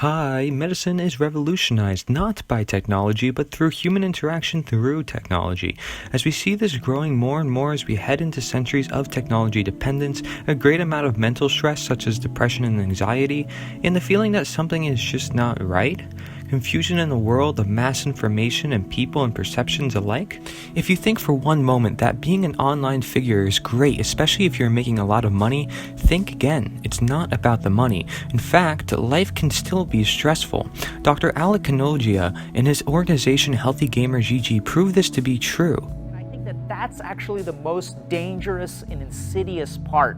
Hi, medicine is revolutionized not by technology, but through human interaction through technology. As we see this growing more and more as we head into centuries of technology dependence, a great amount of mental stress such as depression and anxiety, and the feeling that something is just not right, confusion in the world of mass information and people and perceptions alike. If you think for one moment that being an online figure is great, especially if you're making a lot of money, think again. It's not about the money. In fact, life can still be stressful. Dr. Kanojia and his organization HealthyGamerGG prove this to be true. I think that that's actually the most dangerous and insidious part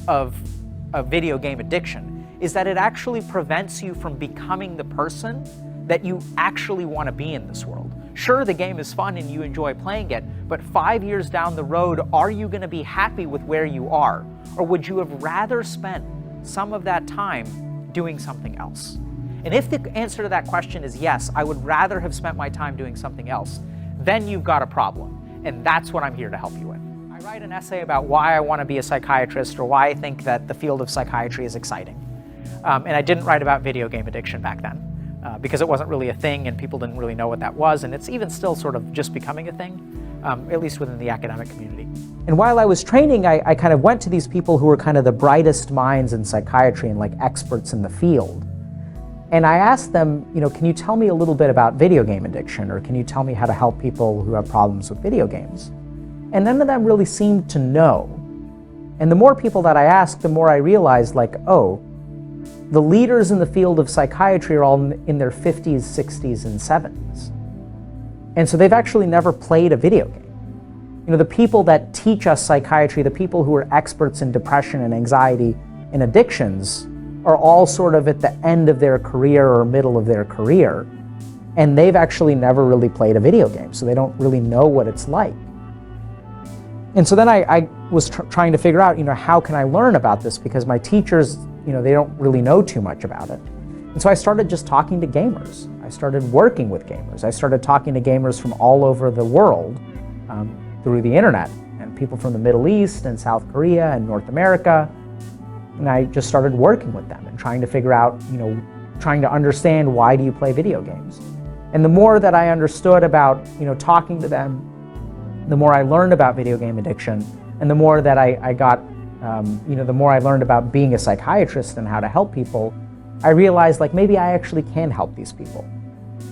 of video game addiction, is that it actually prevents you from becoming the person that you actually want to be in this world. Sure, the game is fun and you enjoy playing it, but 5 years down the road, are you going to be happy with where you are? Or would you have rather spent some of that time doing something else? And if the answer to that question is yes, I would rather have spent my time doing something else, then you've got a problem. And that's what I'm here to help you with. I write an essay about why I want to be a psychiatrist, or why I think that the field of psychiatry is exciting. And I didn't write about video game addiction back then, because it wasn't really a thing and people didn't really know what that was, and it's even still sort of just becoming a thing, at least within the academic community. And while I was training, I kind of went to these people who were kind of the brightest minds in psychiatry and like experts in the field. And I asked them, can you tell me a little bit about video game addiction, or can you tell me how to help people who have problems with video games? And none of them really seemed to know. And the more people that I asked, the more I realized, like, oh, the leaders in the field of psychiatry are all in their 50s, 60s, and 70s. And so they've actually never played a video game. The people that teach us psychiatry, the people who are experts in depression and anxiety and addictions, are all sort of at the end of their career or middle of their career. And they've actually never really played a video game, so they don't really know what it's like. And so then I was trying to figure out, how can I learn about this? Because my teachers, they don't really know too much about it. And so I started just talking to gamers. I started working with gamers. I started talking to gamers from all over the world through the internet, and people from the Middle East and South Korea and North America. And I just started working with them and trying to figure out, trying to understand, why do you play video games? And the more that I understood about, talking to them, the more I learned about video game addiction, and the more that I got, the more I learned about being a psychiatrist and how to help people, I realized, like, maybe I actually can help these people.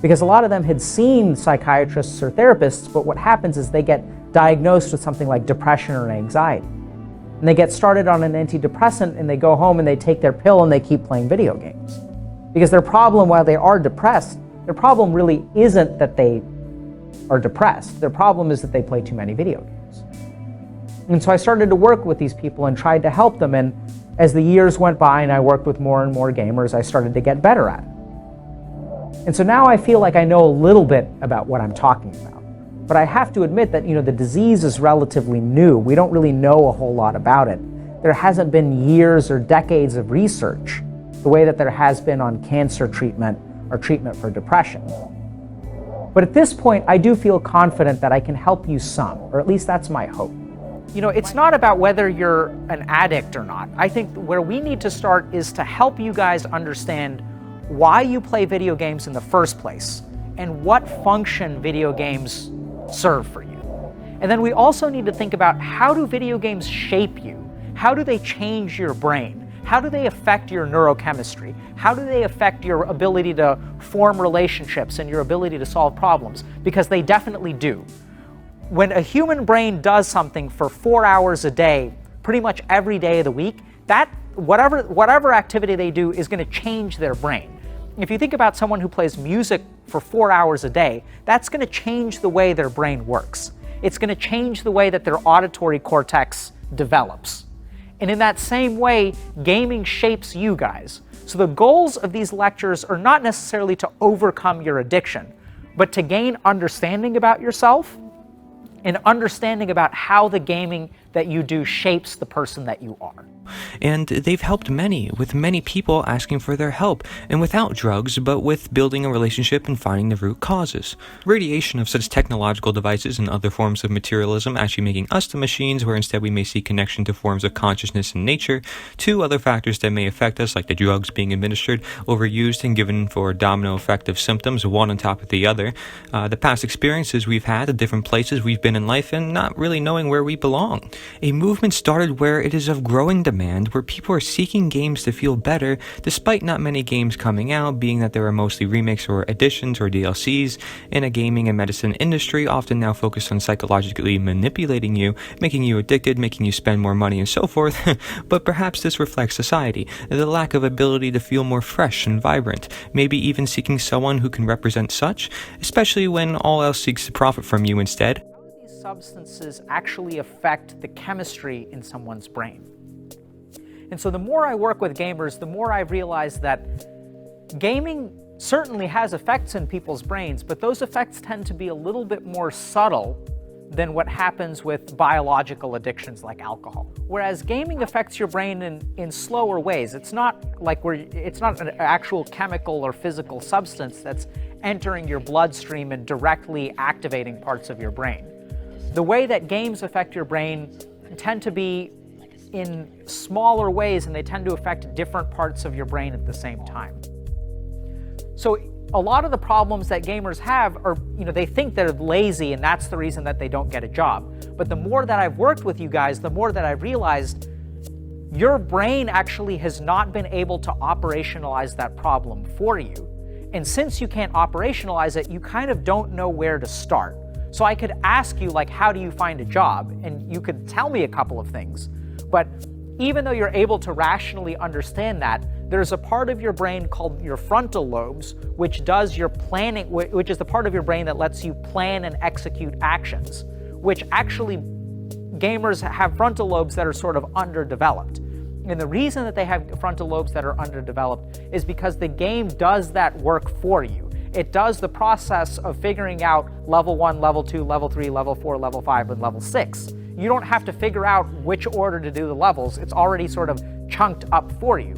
Because a lot of them had seen psychiatrists or therapists, but what happens is they get diagnosed with something like depression or anxiety. And they get started on an antidepressant, and they go home and they take their pill and they keep playing video games. Because their problem, while they are depressed, their problem really isn't that they are depressed. Their problem is that they play too many video games. And so I started to work with these people and tried to help them, and as the years went by and I worked with more and more gamers, I started to get better at it. And so now I feel like I know a little bit about what I'm talking about. But I have to admit that, the disease is relatively new. We don't really know a whole lot about it. There hasn't been years or decades of research the way that there has been on cancer treatment or treatment for depression. But at this point, I do feel confident that I can help you some, or at least that's my hope. It's not about whether you're an addict or not. I think where we need to start is to help you guys understand why you play video games in the first place, and what function video games serve for you. And then we also need to think about, how do video games shape you? How do they change your brain? How do they affect your neurochemistry? How do they affect your ability to form relationships and your ability to solve problems? Because they definitely do. When a human brain does something for 4 hours a day, pretty much every day of the week, that whatever activity they do is going to change their brain. If you think about someone who plays music for 4 hours a day, that's going to change the way their brain works. It's going to change the way that their auditory cortex develops. And in that same way, gaming shapes you guys. So the goals of these lectures are not necessarily to overcome your addiction, but to gain understanding about yourself and understanding about how the gaming that you do shapes the person that you are. And they've helped many, with many people asking for their help, and without drugs, but with building a relationship and finding the root causes. Radiation of such technological devices and other forms of materialism actually making us the machines, where instead we may see connection to forms of consciousness in nature. Two other factors that may affect us, like the drugs being administered, overused, and given for a domino effect of symptoms, one on top of the other. The past experiences we've had, the different places we've been in life, and not really knowing where we belong. A movement started where it is of growing demand, where people are seeking games to feel better, despite not many games coming out, being that there are mostly remakes or additions or DLCs, in a gaming and medicine industry often now focused on psychologically manipulating you, making you addicted, making you spend more money and so forth. But perhaps this reflects society, the lack of ability to feel more fresh and vibrant, maybe even seeking someone who can represent such, especially when all else seeks to profit from you instead. How do these substances actually affect the chemistry in someone's brain? And so the more I work with gamers, the more I realize that gaming certainly has effects in people's brains, but those effects tend to be a little bit more subtle than what happens with biological addictions like alcohol. Whereas gaming affects your brain in slower ways. It's not like it's not an actual chemical or physical substance that's entering your bloodstream and directly activating parts of your brain. The way that games affect your brain tend to be in smaller ways, and they tend to affect different parts of your brain at the same time. So a lot of the problems that gamers have are, they think they're lazy and that's the reason that they don't get a job. But the more that I've worked with you guys, the more that I've realized your brain actually has not been able to operationalize that problem for you. And since you can't operationalize it, you kind of don't know where to start. So I could ask you, like, how do you find a job? And you could tell me a couple of things. But even though you're able to rationally understand that, there's a part of your brain called your frontal lobes, which does your planning, which is the part of your brain that lets you plan and execute actions, which actually gamers have frontal lobes that are sort of underdeveloped. And the reason that they have frontal lobes that are underdeveloped is because the game does that work for you. It does the process of figuring out level 1, level 2, level 3, level 4, level 5, and level 6. You don't have to figure out which order to do the levels. It's already sort of chunked up for you.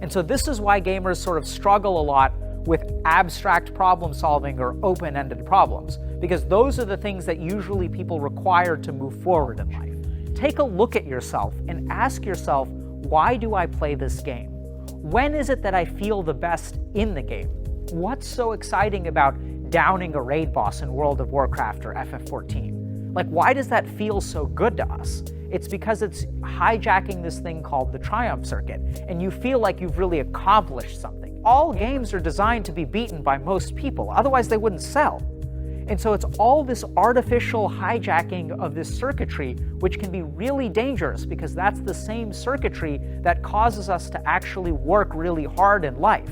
And so this is why gamers sort of struggle a lot with abstract problem solving or open-ended problems, because those are the things that usually people require to move forward in life. Take a look at yourself and ask yourself, why do I play this game? When is it that I feel the best in the game? What's so exciting about downing a raid boss in World of Warcraft or FF14? Like, why does that feel so good to us? It's because it's hijacking this thing called the Triumph Circuit, and you feel like you've really accomplished something. All games are designed to be beaten by most people, otherwise they wouldn't sell. And so it's all this artificial hijacking of this circuitry, which can be really dangerous, because that's the same circuitry that causes us to actually work really hard in life.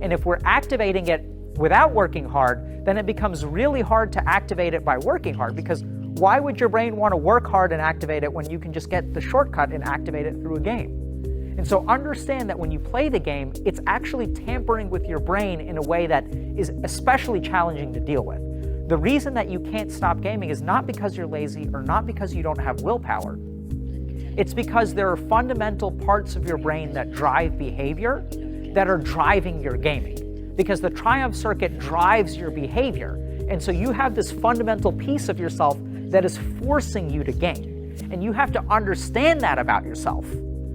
And if we're activating it without working hard, then it becomes really hard to activate it by working hard, because why would your brain want to work hard and activate it when you can just get the shortcut and activate it through a game? And so understand that when you play the game, it's actually tampering with your brain in a way that is especially challenging to deal with. The reason that you can't stop gaming is not because you're lazy or not because you don't have willpower. It's because there are fundamental parts of your brain that drive behavior that are driving your gaming. Because the Triumph Circuit drives your behavior. And so you have this fundamental piece of yourself that is forcing you to game. And you have to understand that about yourself.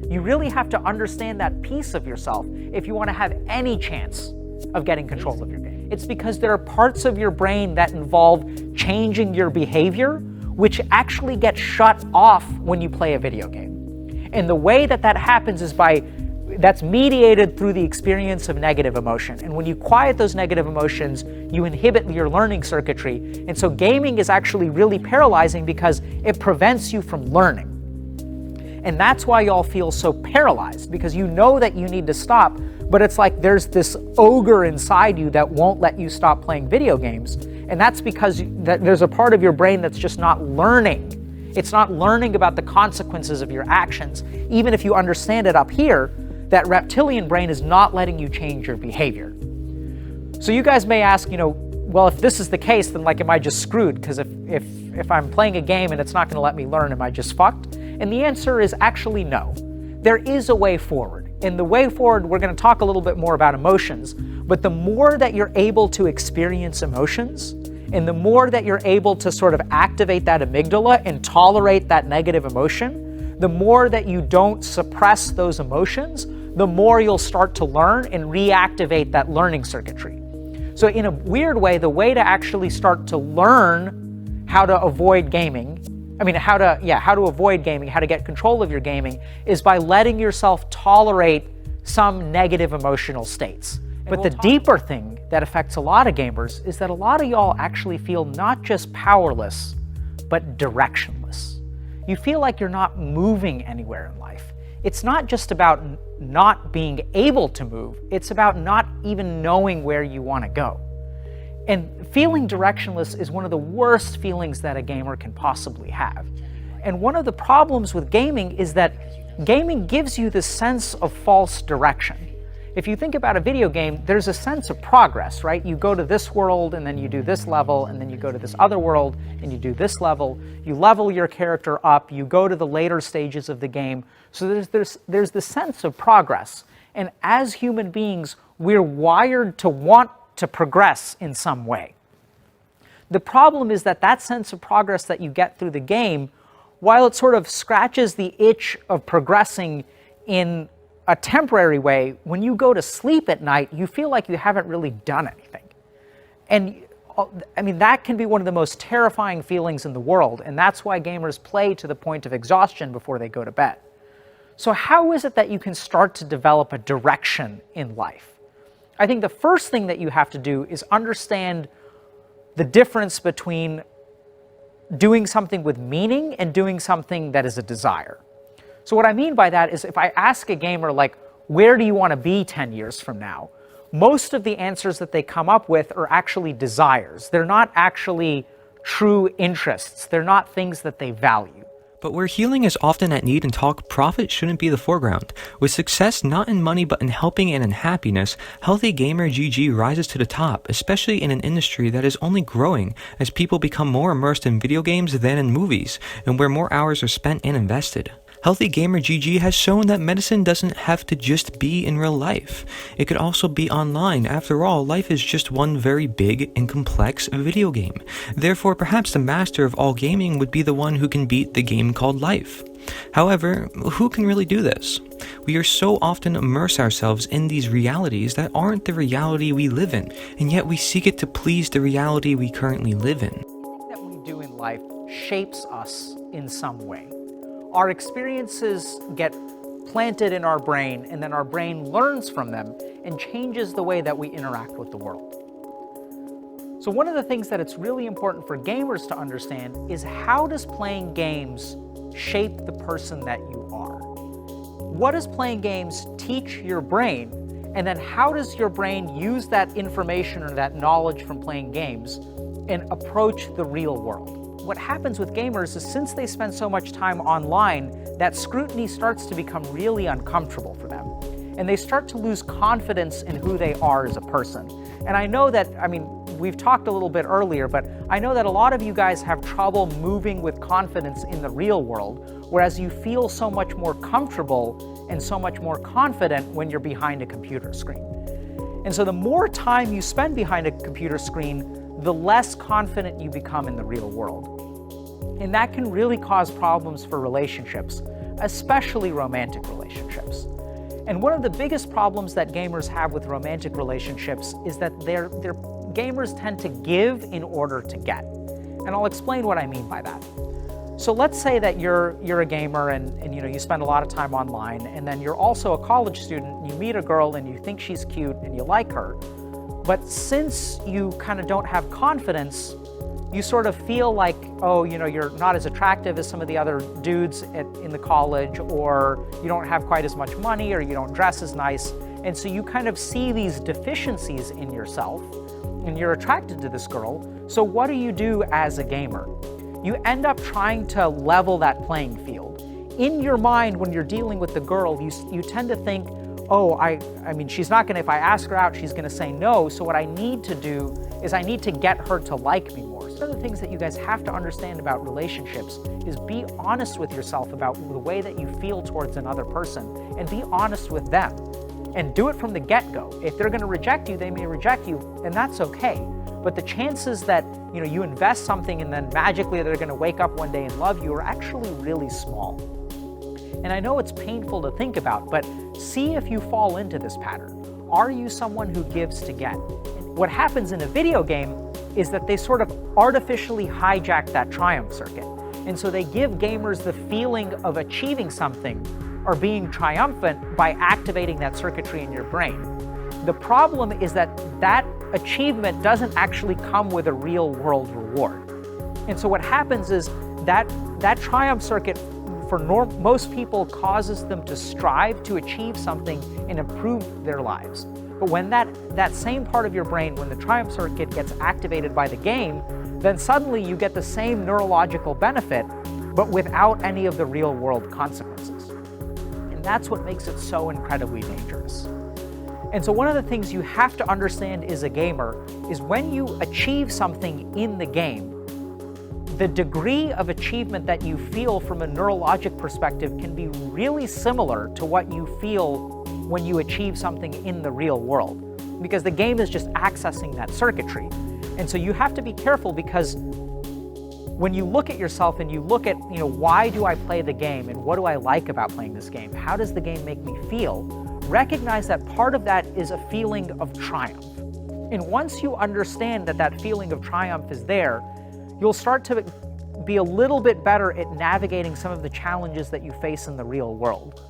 You really have to understand that piece of yourself if you want to have any chance of getting control of your game. It's because there are parts of your brain that involve changing your behavior, which actually get shut off when you play a video game. And the way that that happens is that's mediated through the experience of negative emotion. And when you quiet those negative emotions, you inhibit your learning circuitry. And so gaming is actually really paralyzing because it prevents you from learning. And that's why y'all feel so paralyzed, because you know that you need to stop, but it's like there's this ogre inside you that won't let you stop playing video games. And that's because there's a part of your brain that's just not learning. It's not learning about the consequences of your actions. Even if you understand it up here, that reptilian brain is not letting you change your behavior. So you guys may ask, well, if this is the case, then like, am I just screwed? Because if I'm playing a game and it's not going to let me learn, am I just fucked? And the answer is actually no. There is a way forward. In the way forward, we're going to talk a little bit more about emotions, but the more that you're able to experience emotions, and the more that you're able to sort of activate that amygdala and tolerate that negative emotion, the more that you don't suppress those emotions, the more you'll start to learn and reactivate that learning circuitry. So in a weird way, the way to actually start to learn how to avoid gaming, how to avoid gaming, how to get control of your gaming, is by letting yourself tolerate some negative emotional states. But the deeper thing that affects a lot of gamers is that a lot of y'all actually feel not just powerless, but directionless. You feel like you're not moving anywhere in life. It's not just about not being able to move, it's about not even knowing where you want to go. And feeling directionless is one of the worst feelings that a gamer can possibly have. And one of the problems with gaming is that gaming gives you this sense of false direction. If you think about a video game, there's a sense of progress, right? You go to this world and then you do this level, and then you go to this other world and you do this level. You level your character up, you go to the later stages of the game. So there's the sense of progress. And as human beings, we're wired to want to progress in some way. The problem is that that sense of progress that you get through the game, while it sort of scratches the itch of progressing in a temporary way, when you go to sleep at night, you feel like you haven't really done anything. And that can be one of the most terrifying feelings in the world, and that's why gamers play to the point of exhaustion before they go to bed. So how is it that you can start to develop a direction in life? I think the first thing that you have to do is understand the difference between doing something with meaning and doing something that is a desire. So what I mean by that is, if I ask a gamer, like, where do you want to be 10 years from now? Most of the answers that they come up with are actually desires. They're not actually true interests. They're not things that they value. But where healing is often at need and talk, profit shouldn't be the foreground. With success not in money but in helping and in happiness, HealthyGamerGG rises to the top, especially in an industry that is only growing as people become more immersed in video games than in movies, and where more hours are spent and invested. HealthyGamerGG has shown that medicine doesn't have to just be in real life. It could also be online. After all, life is just one very big and complex video game. Therefore, perhaps the master of all gaming would be the one who can beat the game called life. However, who can really do this? We are so often immerse ourselves in these realities that aren't the reality we live in, and yet we seek it to please the reality we currently live in. Everything that we do in life shapes us in some way. Our experiences get planted in our brain, and then our brain learns from them and changes the way that we interact with the world. So one of the things that it's really important for gamers to understand is, how does playing games shape the person that you are? What does playing games teach your brain? And then how does your brain use that information or that knowledge from playing games and approach the real world? What happens with gamers is, since they spend so much time online, that scrutiny starts to become really uncomfortable for them. And they start to lose confidence in who they are as a person. And I know that, we've talked a little bit earlier, but I know that a lot of you guys have trouble moving with confidence in the real world, whereas you feel so much more comfortable and so much more confident when you're behind a computer screen. And so the more time you spend behind a computer screen, the less confident you become in the real world. And that can really cause problems for relationships, especially romantic relationships. And one of the biggest problems that gamers have with romantic relationships is that gamers tend to give in order to get. And I'll explain what I mean by that. So let's say that you're a gamer and you spend a lot of time online, and then you're also a college student, and you meet a girl and you think she's cute and you like her. But since you kind of don't have confidence, you sort of feel like, you're not as attractive as some of the other dudes in the college, or you don't have quite as much money, or you don't dress as nice. And so you kind of see these deficiencies in yourself, and you're attracted to this girl. So what do you do as a gamer? You end up trying to level that playing field. In your mind, when you're dealing with the girl, you tend to think, oh, I mean, she's not gonna, if I ask her out, she's gonna say no, so what I need to do is I need to get her to like me more. One of the things that you guys have to understand about relationships is be honest with yourself about the way that you feel towards another person, and be honest with them. And do it from the get-go. If they're gonna reject you, they may reject you, and that's okay. But the chances that you invest something and then magically they're gonna wake up one day and love you are actually really small. And I know it's painful to think about, but see if you fall into this pattern. Are you someone who gives to get? What happens in a video game is that they sort of artificially hijack that triumph circuit. And so they give gamers the feeling of achieving something or being triumphant by activating that circuitry in your brain. The problem is that that achievement doesn't actually come with a real world reward. And so what happens is that triumph circuit for most people causes them to strive to achieve something and improve their lives. But when that same part of your brain, when the triumph circuit gets activated by the game, then suddenly you get the same neurological benefit, but without any of the real world consequences. And that's what makes it so incredibly dangerous. And so one of the things you have to understand as a gamer is when you achieve something in the game, the degree of achievement that you feel from a neurologic perspective can be really similar to what you feel when you achieve something in the real world, because the game is just accessing that circuitry. And so you have to be careful, because when you look at yourself and you look at, why do I play the game and what do I like about playing this game? How does the game make me feel? Recognize that part of that is a feeling of triumph. And once you understand that that feeling of triumph is there, you'll start to be a little bit better at navigating some of the challenges that you face in the real world.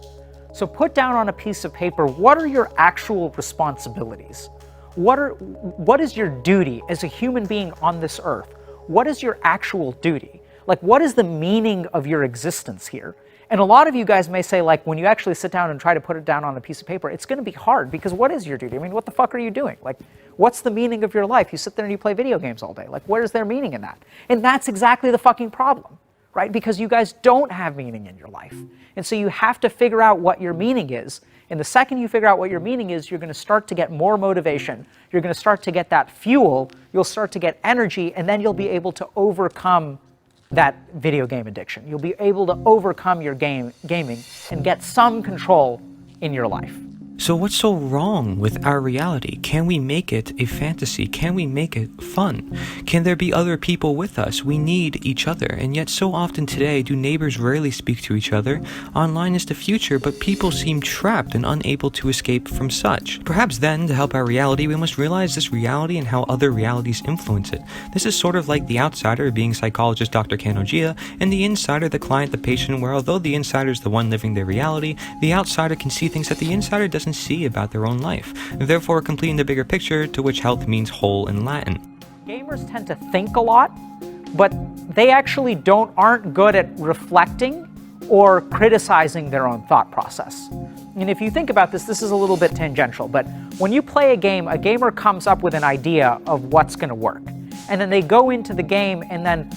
So put down on a piece of paper, what are your actual responsibilities? What is your duty as a human being on this earth? What is your actual duty? Like, what is the meaning of your existence here? And a lot of you guys may say, like, when you actually sit down and try to put it down on a piece of paper, it's going to be hard, because what is your duty? I mean, what the fuck are you doing? Like, what's the meaning of your life? You sit there and you play video games all day. Like, where's their meaning in that? And that's exactly the fucking problem, right? Because you guys don't have meaning in your life. And so you have to figure out what your meaning is. And the second you figure out what your meaning is, you're going to start to get more motivation. You're going to start to get that fuel. You'll start to get energy, and then you'll be able to overcome that video game addiction. You'll be able to overcome your gaming and get some control in your life. So what's so wrong with our reality? Can we make it a fantasy? Can we make it fun? Can there be other people with us? We need each other. And yet so often today, do neighbors rarely speak to each other? Online is the future, but people seem trapped and unable to escape from such. Perhaps then, to help our reality, we must realize this reality and how other realities influence it. This is sort of like the outsider being psychologist Dr. Kanojia, and the insider the client, the patient, where although the insider is the one living their reality, the outsider can see things that the insider doesn't see about their own life, therefore completing the bigger picture, to which health means whole in Latin. Gamers tend to think a lot, but they actually aren't good at reflecting or criticizing their own thought process. And if you think about this, this is a little bit tangential, but when you play a game, a gamer comes up with an idea of what's going to work. And then they go into the game, and then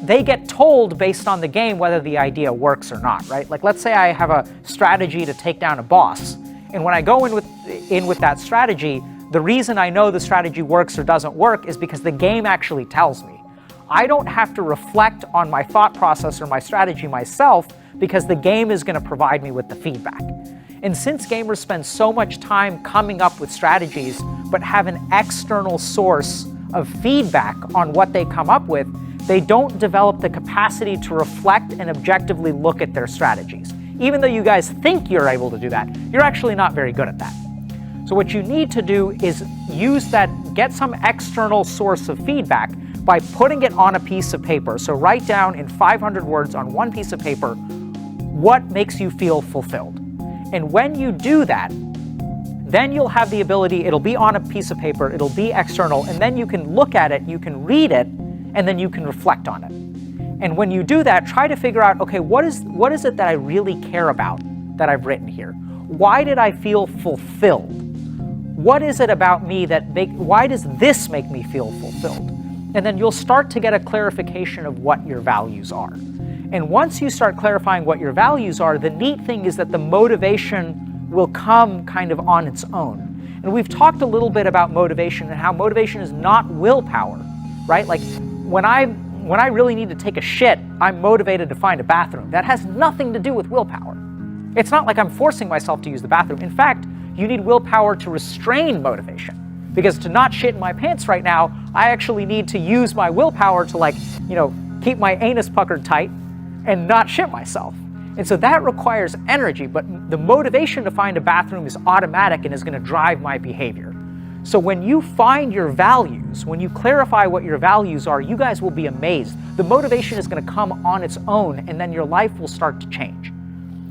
they get told based on the game whether the idea works or not, right? Like, let's say I have a strategy to take down a boss. And when I go in with that strategy, the reason I know the strategy works or doesn't work is because the game actually tells me. I don't have to reflect on my thought process or my strategy myself, because the game is going to provide me with the feedback. And since gamers spend so much time coming up with strategies, but have an external source of feedback on what they come up with, they don't develop the capacity to reflect and objectively look at their strategies. Even though you guys think you're able to do that, you're actually not very good at that. So what you need to do is get some external source of feedback by putting it on a piece of paper. So write down in 500 words on one piece of paper what makes you feel fulfilled. And when you do that, then you'll have the ability, it'll be on a piece of paper, it'll be external, and then you can look at it, you can read it, and then you can reflect on it. And when you do that, try to figure out, okay, what is it that I really care about that I've written here? Why did I feel fulfilled? What is it about me why does this make me feel fulfilled? And then you'll start to get a clarification of what your values are. And once you start clarifying what your values are, the neat thing is that the motivation will come kind of on its own. And we've talked a little bit about motivation and how motivation is not willpower, right? Like when I really need to take a shit, I'm motivated to find a bathroom. That has nothing to do with willpower. It's not like I'm forcing myself to use the bathroom. In fact, you need willpower to restrain motivation. Because to not shit in my pants right now, I actually need to use my willpower to keep my anus puckered tight and not shit myself. And so that requires energy, but the motivation to find a bathroom is automatic and is going to drive my behavior. So when you find your values, when you clarify what your values are, you guys will be amazed. The motivation is going to come on its own, and then your life will start to change.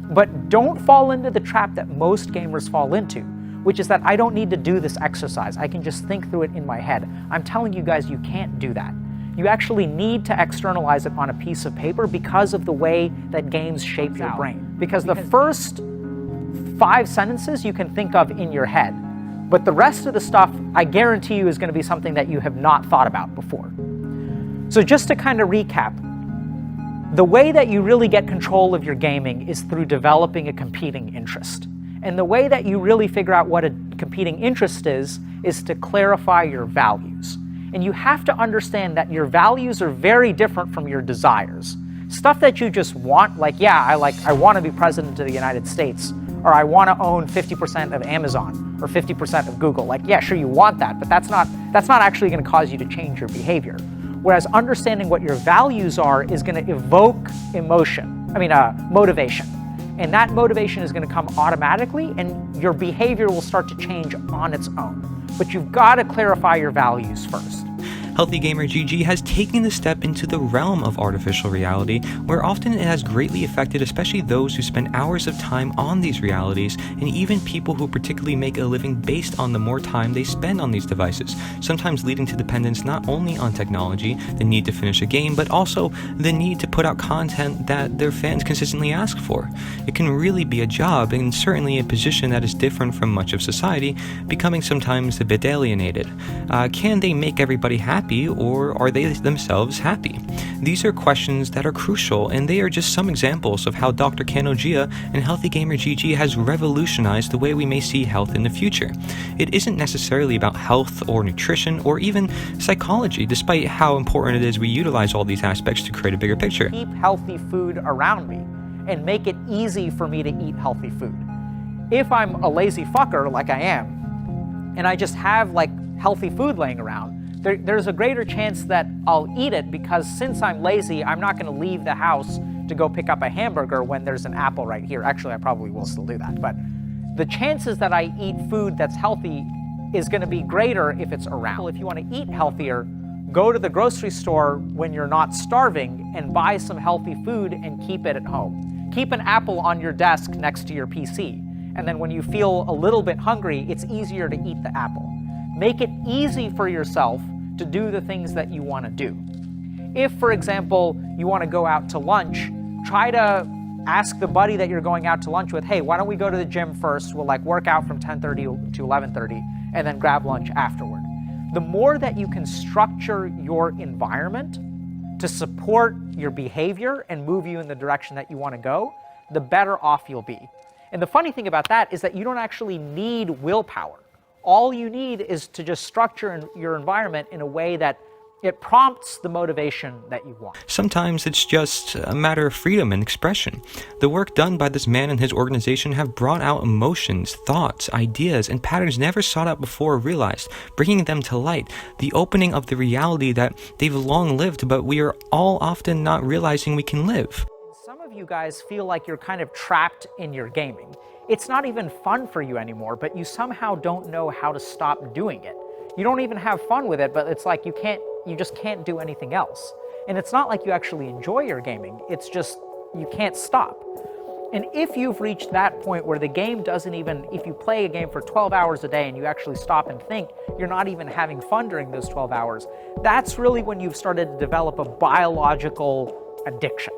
But don't fall into the trap that most gamers fall into, which is that I don't need to do this exercise. I can just think through it in my head. I'm telling you guys, you can't do that. You actually need to externalize it on a piece of paper because of the way that games shape your brain. Because the first 5 sentences you can think of in your head, but the rest of the stuff, I guarantee you, is going to be something that you have not thought about before. So just to kind of recap, the way that you really get control of your gaming is through developing a competing interest. And the way that you really figure out what a competing interest is to clarify your values. And you have to understand that your values are very different from your desires. Stuff that you just want, like, yeah, I want to be president of the United States, or I want to own 50% of Amazon or 50% of Google. Like, yeah, sure, you want that, but that's not actually going to cause you to change your behavior. Whereas understanding what your values are is going to evoke motivation. And that motivation is going to come automatically, and your behavior will start to change on its own. But you've got to clarify your values first. HealthyGamerGG has taken the step into the realm of artificial reality, where often it has greatly affected especially those who spend hours of time on these realities, and even people who particularly make a living based on the more time they spend on these devices, sometimes leading to dependence not only on technology, the need to finish a game, but also the need to put out content that their fans consistently ask for. It can really be a job, and certainly a position that is different from much of society, becoming sometimes a bit alienated. Can they make everybody happy, or are they themselves happy? These are questions that are crucial, and they are just some examples of how Dr. Kanojia and HealthyGamerGG has revolutionized the way we may see health in the future. It isn't necessarily about health or nutrition or even psychology, despite how important it is we utilize all these aspects to create a bigger picture. Keep healthy food around me and make it easy for me to eat healthy food. If I'm a lazy fucker like I am, and I just have healthy food laying around, there's a greater chance that I'll eat it, because since I'm lazy, I'm not going to leave the house to go pick up a hamburger when there's an apple right here. Actually, I probably will still do that, but the chances that I eat food that's healthy is going to be greater if it's around. Well, if you want to eat healthier, go to the grocery store when you're not starving and buy some healthy food and keep it at home. Keep an apple on your desk next to your PC, and then when you feel a little bit hungry, it's easier to eat the apple. Make it easy for yourself to do the things that you want to do. If, for example, you want to go out to lunch, try to ask the buddy that you're going out to lunch with, hey, why don't we go to the gym first? We'll work out from 10:30 to 11:30 and then grab lunch afterward. The more that you can structure your environment to support your behavior and move you in the direction that you want to go, the better off you'll be. And the funny thing about that is that you don't actually need willpower. All you need is to just structure your environment in a way that it prompts the motivation that you want. Sometimes it's just a matter of freedom and expression. The work done by this man and his organization have brought out emotions, thoughts, ideas, and patterns never sought out before or realized, bringing them to light, the opening of the reality that they've long lived, but we are all often not realizing we can live. Some of you guys feel like you're kind of trapped in your gaming. It's not even fun for you anymore, but you somehow don't know how to stop doing it. You don't even have fun with it, but it's like you just can't do anything else. And it's not like you actually enjoy your gaming, it's just you can't stop. And if you've reached that point where the game doesn't even, if you play a game for 12 hours a day and you actually stop and think, you're not even having fun during those 12 hours, that's really when you've started to develop a biological addiction.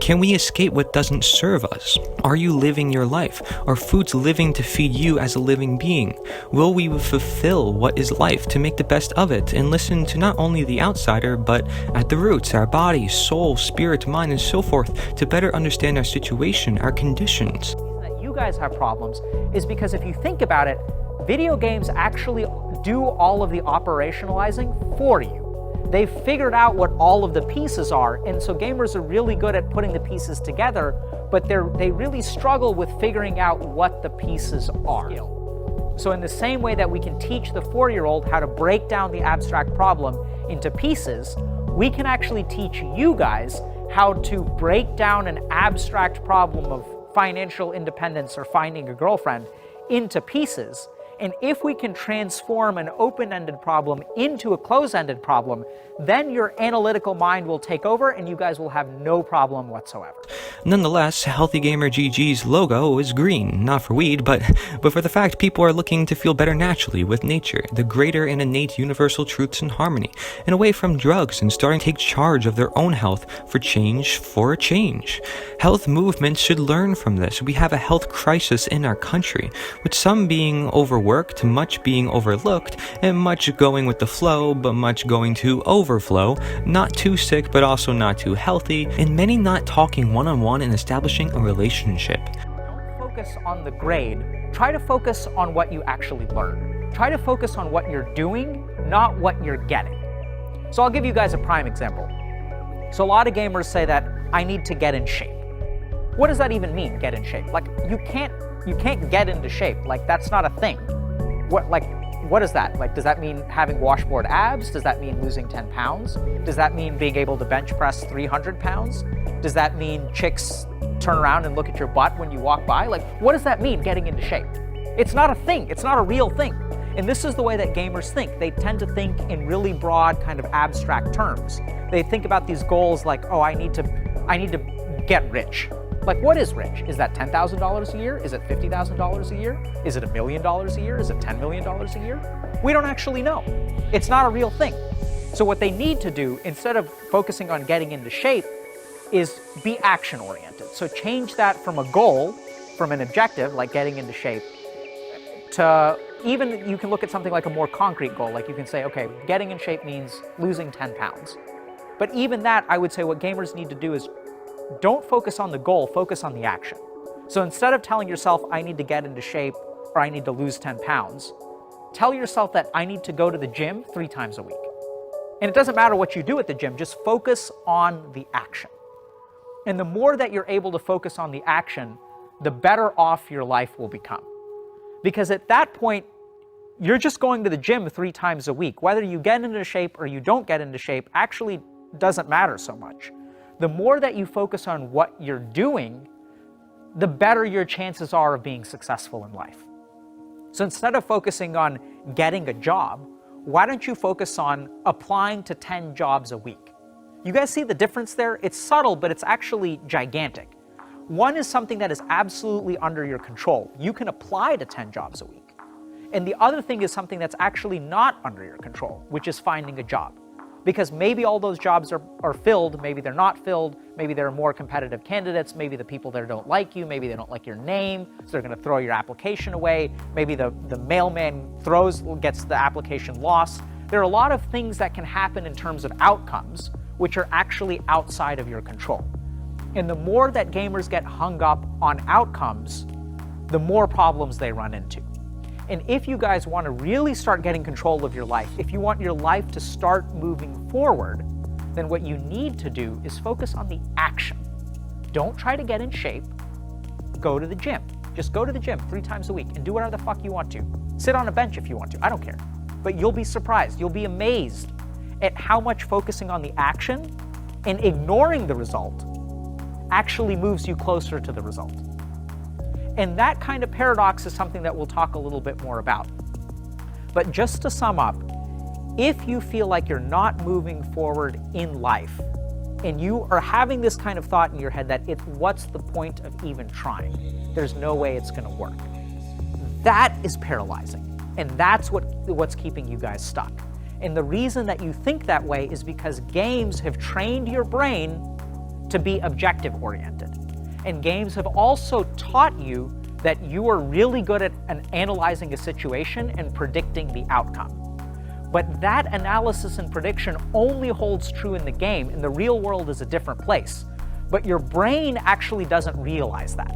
Can we escape what doesn't serve us? Are you living your life? Are foods living to feed you as a living being? Will we fulfill what is life to make the best of it and listen to not only the outsider, but at the roots, our body, soul, spirit, mind, and so forth, to better understand our situation, our conditions? You you guys have problems is because if you think about it, video games actually do all of the operationalizing for you. They've figured out what all of the pieces are, and so gamers are really good at putting the pieces together, but they really struggle with figuring out what the pieces are. So in the same way that we can teach the 4-year-old how to break down the abstract problem into pieces, we can actually teach you guys how to break down an abstract problem of financial independence or finding a girlfriend into pieces. And if we can transform an open-ended problem into a closed-ended problem, then your analytical mind will take over and you guys will have no problem whatsoever. Nonetheless, HealthyGamerGG's logo is green, not for weed, but for the fact people are looking to feel better naturally with nature, the greater and innate universal truths and harmony, and away from drugs and starting to take charge of their own health for a change. Health movements should learn from this. We have a health crisis in our country, with some being overworked, much being overlooked, and much going with the flow, but much going to overflow, not too sick but also not too healthy, and many not talking one-on-one and establishing a relationship. Don't focus on the grade, try to focus on what you actually learn. Try to focus on what you're doing, not what you're getting. So I'll give you guys a prime example. So a lot of gamers say that I need to get in shape. What does that even mean, get in shape? Like, you can't get into shape. Like, that's not a thing. What is that? Like, does that mean having washboard abs? Does that mean losing 10 pounds? Does that mean being able to bench press 300 pounds? Does that mean chicks turn around and look at your butt when you walk by? Like, what does that mean, getting into shape? It's not a thing. It's not a real thing. And this is the way that gamers think. They tend to think in really broad, kind of abstract terms. They think about these goals like, oh, I need to get rich. Like, what is rich? Is that $10,000 a year? Is it $50,000 a year? Is it $1 million a year? Is it $10 million a year? We don't actually know. It's not a real thing. So what they need to do, instead of focusing on getting into shape, is be action-oriented. So change that from a goal, from an objective, like getting into shape, to even you can look at something like a more concrete goal. Like you can say, okay, getting in shape means losing 10 pounds. But even that, I would say what gamers need to do is don't focus on the goal, focus on the action. So instead of telling yourself, I need to get into shape or I need to lose 10 pounds, tell yourself that I need to go to the gym 3 times a week. And it doesn't matter what you do at the gym, just focus on the action. And the more that you're able to focus on the action, the better off your life will become. Because at that point, you're just going to the gym 3 times a week. Whether you get into shape or you don't get into shape actually doesn't matter so much. The more that you focus on what you're doing, the better your chances are of being successful in life. So instead of focusing on getting a job, why don't you focus on applying to 10 jobs a week? You guys see the difference there? It's subtle, but it's actually gigantic. One is something that is absolutely under your control. You can apply to 10 jobs a week. And the other thing is something that's actually not under your control, which is finding a job. Because maybe all those jobs are filled, maybe they're not filled, maybe there are more competitive candidates, maybe the people there don't like you, maybe they don't like your name, so they're going to throw your application away, maybe the mailman gets the application lost. There are a lot of things that can happen in terms of outcomes, which are actually outside of your control. And the more that gamers get hung up on outcomes, the more problems they run into. And if you guys want to really start getting control of your life, if you want your life to start moving forward, then what you need to do is focus on the action. Don't try to get in shape. Go to the gym. Just go to the gym 3 times a week and do whatever the fuck you want to. Sit on a bench if you want to. I don't care. But you'll be surprised. You'll be amazed at how much focusing on the action and ignoring the result actually moves you closer to the result. And that kind of paradox is something that we'll talk a little bit more about. But just to sum up, if you feel like you're not moving forward in life, and you are having this kind of thought in your head that what's the point of even trying? There's no way it's going to work. That is paralyzing. And that's what's keeping you guys stuck. And the reason that you think that way is because games have trained your brain to be objective-oriented. And games have also taught you that you are really good at analyzing a situation and predicting the outcome. But that analysis and prediction only holds true in the game, and the real world is a different place. But your brain actually doesn't realize that.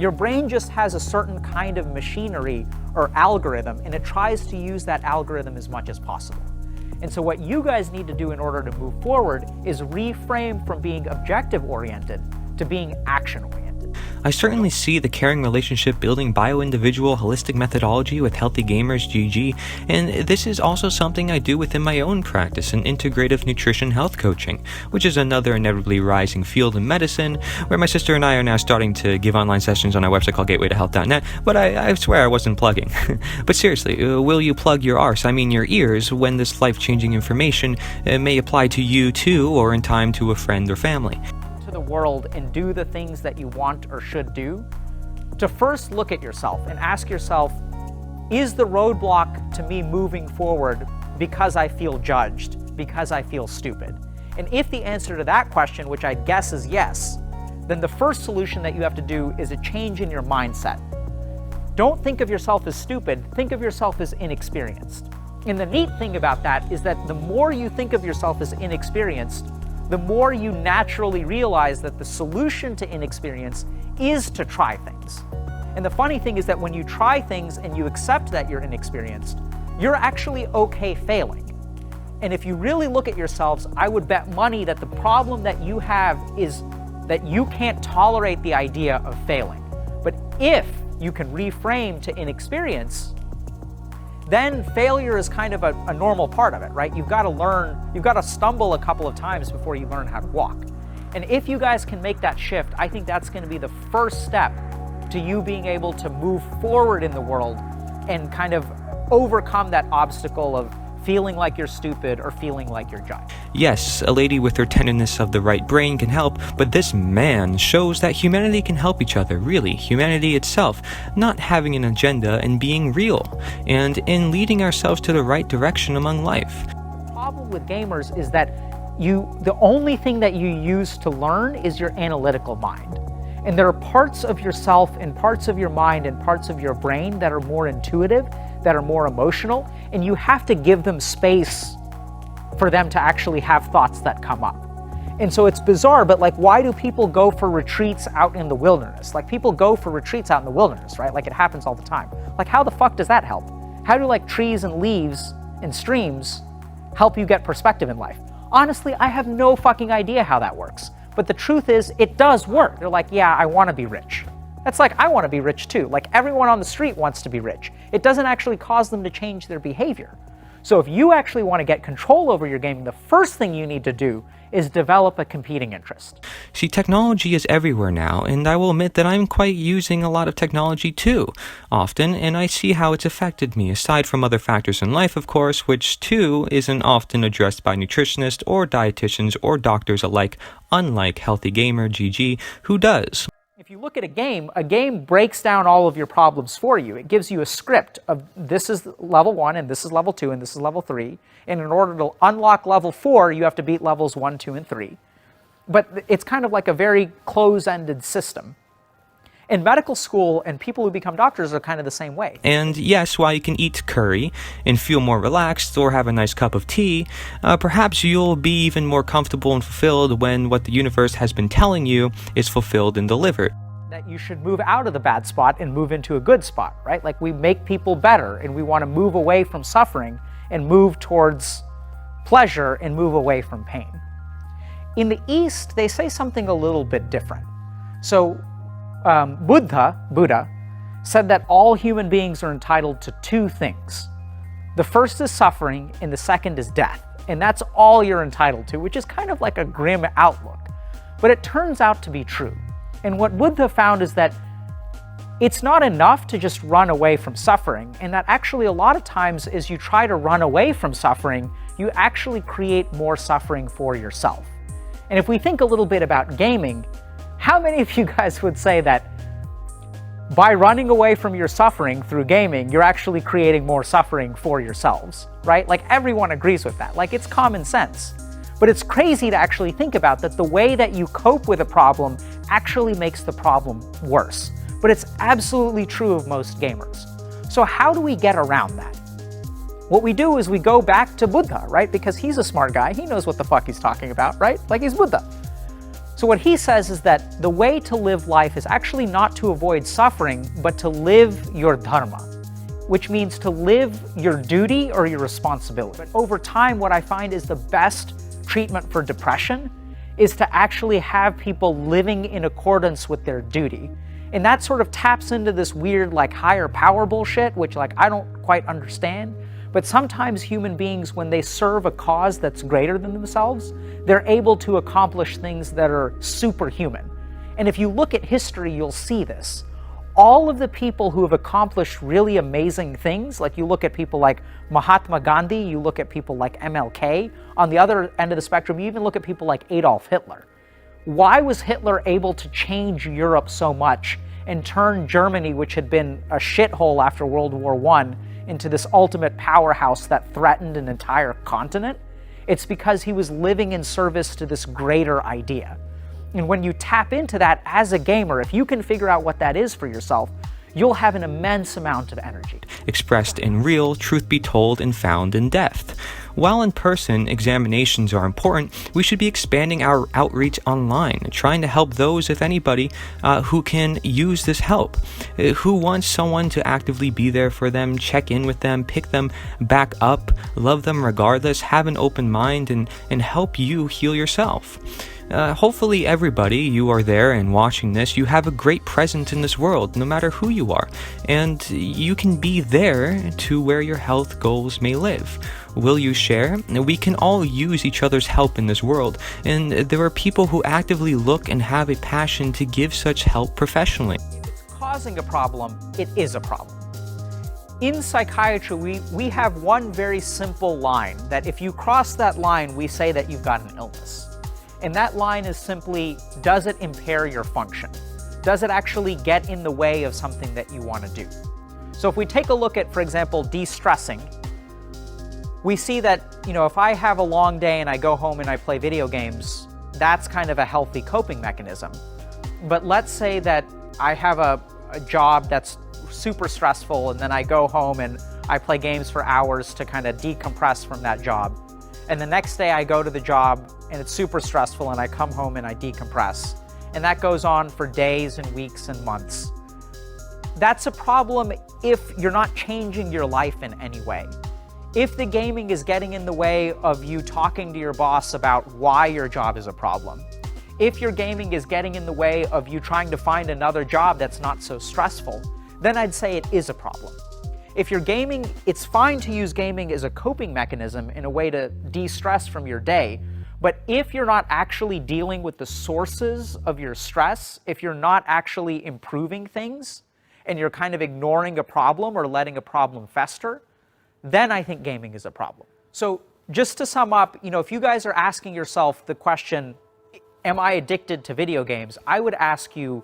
Your brain just has a certain kind of machinery or algorithm, and it tries to use that algorithm as much as possible. And so what you guys need to do in order to move forward is reframe from being objective-oriented to being action-oriented. I certainly see the caring relationship building bio-individual holistic methodology with HealthyGamersGG, and this is also something I do within my own practice in integrative nutrition health coaching, which is another inevitably rising field in medicine, where my sister and I are now starting to give online sessions on our website called gatewaytohealth.net, but I swear I wasn't plugging. But seriously, will you plug your arse, I mean your ears, when this life-changing information may apply to you too, or in time to a friend or family? The world and do the things that you want or should do, to first look at yourself and ask yourself, is the roadblock to me moving forward because I feel judged, because I feel stupid? And if the answer to that question, which I guess is yes, then the first solution that you have to do is a change in your mindset. Don't think of yourself as stupid, think of yourself as inexperienced. And the neat thing about that is that the more you think of yourself as inexperienced, the more you naturally realize that the solution to inexperience is to try things. And the funny thing is that when you try things and you accept that you're inexperienced, you're actually okay failing. And if you really look at yourselves, I would bet money that the problem that you have is that you can't tolerate the idea of failing. But if you can reframe to inexperience, then failure is kind of a normal part of it, right? You've got to learn, you've got to stumble a couple of times before you learn how to walk. And if you guys can make that shift, I think that's going to be the first step to you being able to move forward in the world and kind of overcome that obstacle of feeling like you're stupid or feeling like you're judged. Yes, a lady with her tenderness of the right brain can help, but this man shows that humanity can help each other, really, humanity itself, not having an agenda and being real, and in leading ourselves to the right direction among life. The problem with gamers is that the only thing that you use to learn is your analytical mind. And there are parts of yourself and parts of your mind and parts of your brain that are more intuitive, that are more emotional, and you have to give them space for them to actually have thoughts that come up. And so it's bizarre, but like, why do people go for retreats out in the wilderness? Like, people go for retreats out in the wilderness, right? Like, it happens all the time. Like, how the fuck does that help? How do like trees and leaves and streams help you get perspective in life? Honestly, I have no fucking idea how that works. But the truth is, it does work. They're like, yeah, I want to be rich. That's like, I want to be rich too. Like, everyone on the street wants to be rich. It doesn't actually cause them to change their behavior. So if you actually want to get control over your gaming, the first thing you need to do is develop a competing interest. See, technology is everywhere now, and I will admit that I'm quite using a lot of technology too, often, and I see how it's affected me, aside from other factors in life, of course, which too isn't often addressed by nutritionists or dietitians or doctors alike, unlike HealthyGamerGG, who does. If you look at a game breaks down all of your problems for you. It gives you a script of this is level 1, and this is level 2, and this is level 3. And in order to unlock level 4, you have to beat levels 1, 2, and 3. But it's kind of like a very close-ended system. In medical school, and people who become doctors are kind of the same way. And yes, while you can eat curry and feel more relaxed or have a nice cup of tea, perhaps you'll be even more comfortable and fulfilled when what the universe has been telling you is fulfilled and delivered. That you should move out of the bad spot and move into a good spot, right? Like, we make people better, and we want to move away from suffering and move towards pleasure and move away from pain. In the East, they say something a little bit different. So, Buddha said that all human beings are entitled to 2 things. The first is suffering, and the second is death. And that's all you're entitled to, which is kind of like a grim outlook. But it turns out to be true. And what Buddha found is that it's not enough to just run away from suffering, and that actually a lot of times as you try to run away from suffering, you actually create more suffering for yourself. And if we think a little bit about gaming, how many of you guys would say that by running away from your suffering through gaming, you're actually creating more suffering for yourselves, right? Like, everyone agrees with that. Like, it's common sense. But it's crazy to actually think about that the way that you cope with a problem actually makes the problem worse. But it's absolutely true of most gamers. So how do we get around that? What we do is we go back to Buddha, right? Because he's a smart guy. He knows what the fuck he's talking about, right? Like, he's Buddha. So what he says is that the way to live life is actually not to avoid suffering, but to live your dharma, which means to live your duty or your responsibility. But over time, what I find is the best treatment for depression is to actually have people living in accordance with their duty. And that sort of taps into this weird like higher power bullshit, which like I don't quite understand. But sometimes human beings, when they serve a cause that's greater than themselves, they're able to accomplish things that are superhuman. And if you look at history, you'll see this. All of the people who have accomplished really amazing things, like you look at people like Mahatma Gandhi, you look at people like MLK, on the other end of the spectrum, you even look at people like Adolf Hitler. Why was Hitler able to change Europe so much and turn Germany, which had been a shithole after World War I, into this ultimate powerhouse that threatened an entire continent? It's because he was living in service to this greater idea. And when you tap into that as a gamer, if you can figure out what that is for yourself, you'll have an immense amount of energy. Expressed in real, truth be told, and found in depth. While in-person examinations are important, we should be expanding our outreach online, trying to help those, if anybody, who can use this help, who wants someone to actively be there for them, check in with them, pick them back up, love them regardless, have an open mind, and help you heal yourself. Hopefully everybody, you are there and watching this, you have a great presence in this world, no matter who you are, and you can be there to where your health goals may live. Will you share? We can all use each other's help in this world, and there are people who actively look and have a passion to give such help professionally. If it's causing a problem, it is a problem. In psychiatry, we have one very simple line that if you cross that line, we say that you've got an illness. And that line is simply, does it impair your function? Does it actually get in the way of something that you want to do? So if we take a look at, for example, de-stressing, we see that, if I have a long day and I go home and I play video games, that's kind of a healthy coping mechanism. But let's say that I have a job that's super stressful and then I go home and I play games for hours to kind of decompress from that job. And the next day I go to the job and it's super stressful and I come home and I decompress. And that goes on for days and weeks and months. That's a problem if you're not changing your life in any way. If the gaming is getting in the way of you talking to your boss about why your job is a problem, if your gaming is getting in the way of you trying to find another job that's not so stressful, then I'd say it is a problem. If you're gaming, it's fine to use gaming as a coping mechanism in a way to de-stress from your day, but if you're not actually dealing with the sources of your stress, if you're not actually improving things, and you're kind of ignoring a problem or letting a problem fester, then I think gaming is a problem. So just to sum up, if you guys are asking yourself the question, am I addicted to video games? I would ask you,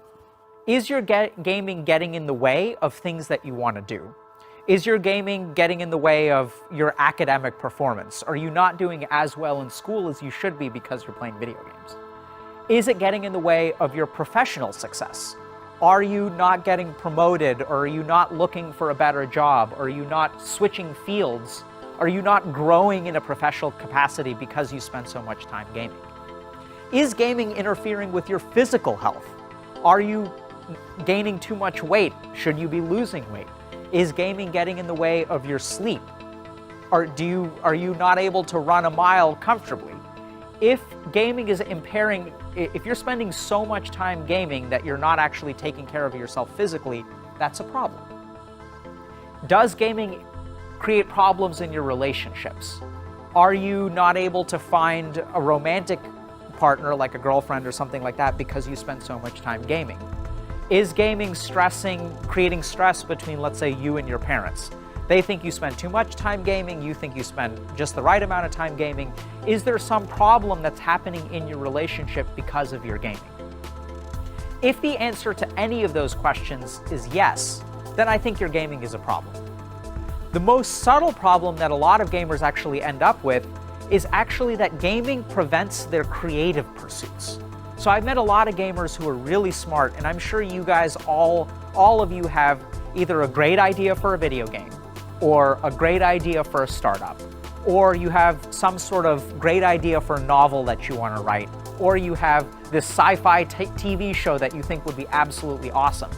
is your gaming getting in the way of things that you want to do? Is your gaming getting in the way of your academic performance? Are you not doing as well in school as you should be because you're playing video games? Is it getting in the way of your professional success? Are you not getting promoted, or are you not looking for a better job? Are you not switching fields? Are you not growing in a professional capacity because you spend so much time gaming? Is gaming interfering with your physical health? Are you gaining too much weight? Should you be losing weight? Is gaming getting in the way of your sleep? Are you not able to run a mile comfortably? If gaming is impairing, if you're spending so much time gaming that you're not actually taking care of yourself physically, that's a problem. Does gaming create problems in your relationships? Are you not able to find a romantic partner, like a girlfriend or something like that, because you spend so much time gaming? Is gaming creating stress between, let's say, you and your parents? They think you spend too much time gaming, you think you spend just the right amount of time gaming. Is there some problem that's happening in your relationship because of your gaming? If the answer to any of those questions is yes, then I think your gaming is a problem. The most subtle problem that a lot of gamers actually end up with is actually that gaming prevents their creative pursuits. So I've met a lot of gamers who are really smart, and I'm sure you guys, all of you have either a great idea for a video game, or a great idea for a startup, or you have some sort of great idea for a novel that you want to write, or you have this sci-fi TV show that you think would be absolutely awesome,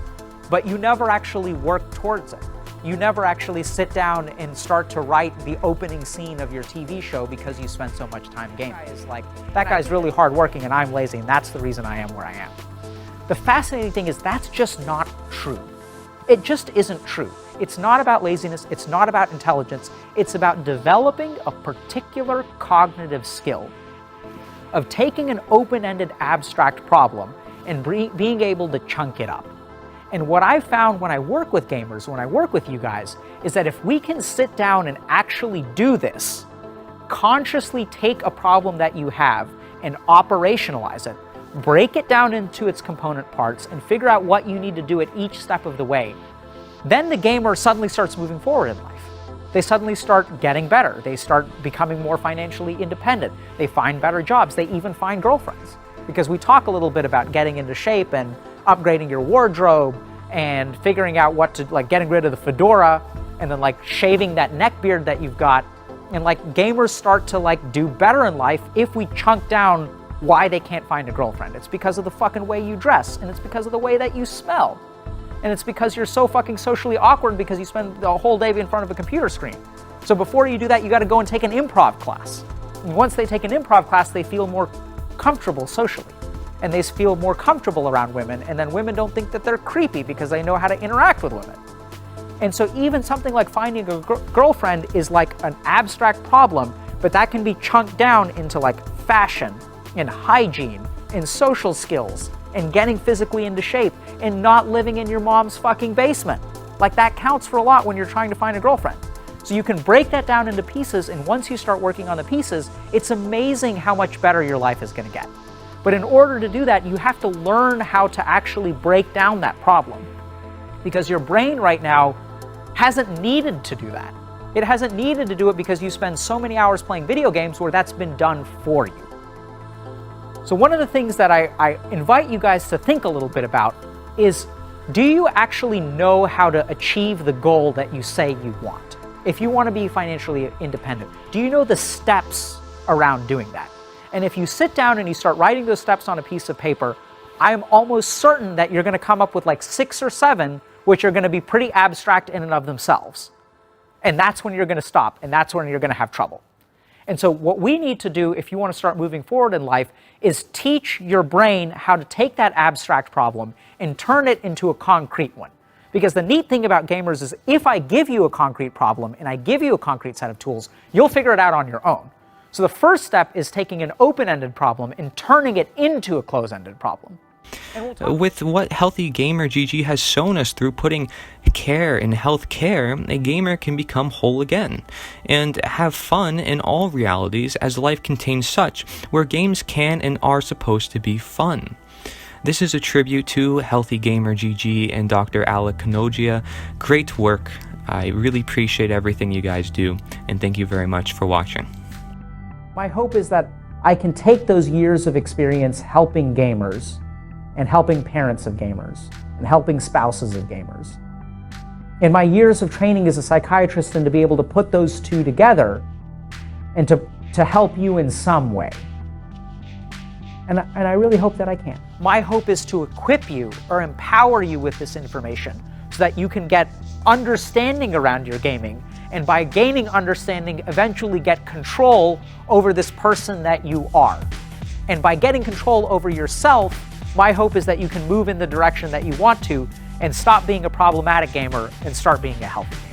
but you never actually work towards it. You never actually sit down and start to write the opening scene of your TV show because you spent so much time gaming. It's like, that guy's really hardworking and I'm lazy, and that's the reason I am where I am. The fascinating thing is that's just not true. It just isn't true. It's not about laziness, it's not about intelligence, it's about developing a particular cognitive skill of taking an open-ended abstract problem and being able to chunk it up. And what I found when I work with gamers, when I work with you guys, is that if we can sit down and actually do this, consciously take a problem that you have and operationalize it, break it down into its component parts, and figure out what you need to do at each step of the way, then the gamer suddenly starts moving forward in life. They suddenly start getting better. They start becoming more financially independent. They find better jobs. They even find girlfriends. Because we talk a little bit about getting into shape and upgrading your wardrobe and figuring out what to, like, getting rid of the fedora and then like shaving that neck beard that you've got. And like gamers start to like do better in life if we chunk down why they can't find a girlfriend. It's because of the fucking way you dress, and it's because of the way that you smell. And it's because you're so fucking socially awkward because you spend the whole day in front of a computer screen. So before you do that, you gotta go and take an improv class. And once they take an improv class, they feel more comfortable socially. And they feel more comfortable around women, and then women don't think that they're creepy because they know how to interact with women. And so even something like finding a girlfriend is like an abstract problem, but that can be chunked down into like fashion and hygiene and social skills and getting physically into shape and not living in your mom's fucking basement. Like, that counts for a lot when you're trying to find a girlfriend. So you can break that down into pieces, and once you start working on the pieces, it's amazing how much better your life is gonna get. But in order to do that, you have to learn how to actually break down that problem. Because your brain right now hasn't needed to do that. It hasn't needed to do it because you spend so many hours playing video games where that's been done for you. So one of the things that I invite you guys to think a little bit about is, do you actually know how to achieve the goal that you say you want? If you want to be financially independent, do you know the steps around doing that? And if you sit down and you start writing those steps on a piece of paper, I am almost certain that you're going to come up with like 6 or 7, which are going to be pretty abstract in and of themselves. And that's when you're going to stop, and that's when you're going to have trouble. And so what we need to do if you want to start moving forward in life is teach your brain how to take that abstract problem and turn it into a concrete one. Because the neat thing about gamers is if I give you a concrete problem and I give you a concrete set of tools, you'll figure it out on your own. So the first step is taking an open-ended problem and turning it into a closed-ended problem. With what HealthyGamerGG has shown us through putting care in health care, a gamer can become whole again and have fun in all realities, as life contains such, where games can and are supposed to be fun. This is a tribute to HealthyGamerGG and Dr. Alec Kanojia. Great work. I really appreciate everything you guys do, and thank you very much for watching. My hope is that I can take those years of experience helping gamers and helping parents of gamers and helping spouses of gamers, in my years of training as a psychiatrist, and to be able to put those two together and to help you in some way. And I really hope that I can. My hope is to equip you or empower you with this information so that you can get understanding around your gaming, and by gaining understanding, eventually get control over this person that you are. And by getting control over yourself, my hope is that you can move in the direction that you want to and stop being a problematic gamer and start being a healthy gamer.